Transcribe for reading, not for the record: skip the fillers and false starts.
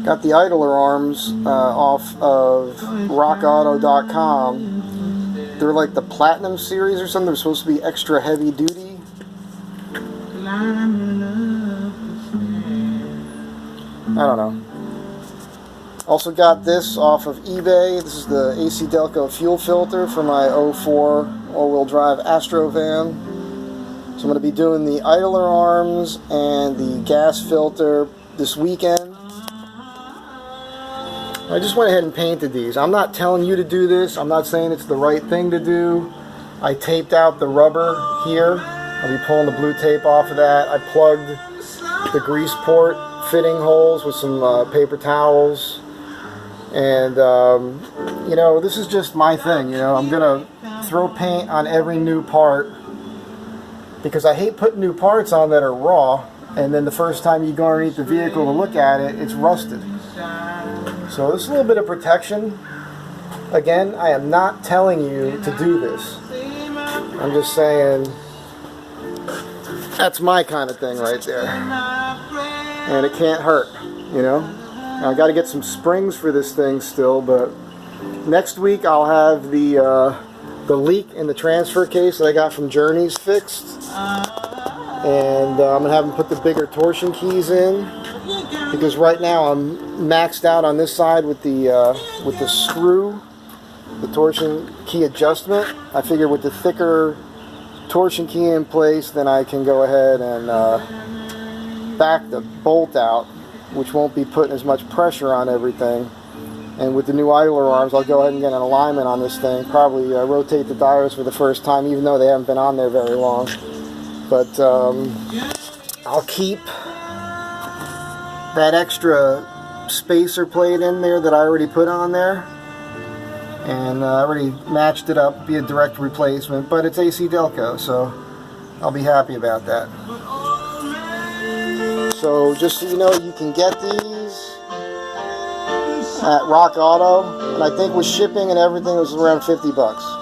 Got the idler arms off of rockauto.com. They're like the Platinum series or something. They're supposed to be extra heavy duty. I don't know. Also got this off of eBay. This is the ACDelco fuel filter for my 04 all-wheel drive Astro van. So I'm going to be doing the idler arms and the gas filter this weekend. I just went ahead and painted these. I'm not telling you to do this. I'm not saying it's the right thing to do. I taped out the rubber here. I'll be pulling the blue tape off of that. I plugged the grease port fitting holes with some paper towels. And, you know, this is just my thing. You know, I'm going to throw paint on every new part because I hate putting new parts on that are raw. And then the first time you go underneath the vehicle to look at it, it's rusted. So this is a little bit of protection. Again, I am not telling you to do this. I'm just saying that's my kind of thing right there. And it can't hurt, you know. I got to get some springs for this thing still, but next week I'll have the leak in the transfer case that I got from Journeys fixed. And I'm going to have them put the bigger torsion keys in. Because right now I'm maxed out on this side with the screw, the torsion key adjustment. I figure with the thicker torsion key in place, then I can go ahead and back the bolt out, which won't be putting as much pressure on everything. And with the new idler arms, I'll go ahead and get an alignment on this thing. Probably rotate the dials for the first time, even though they haven't been on there very long. But I'll keep that extra spacer plate in there that I already put on there, and I already matched it up, be a direct replacement, but it's ACDelco, so I'll be happy about that. So just so you know, you can get these at Rock Auto, and I think with shipping and everything it was around $50.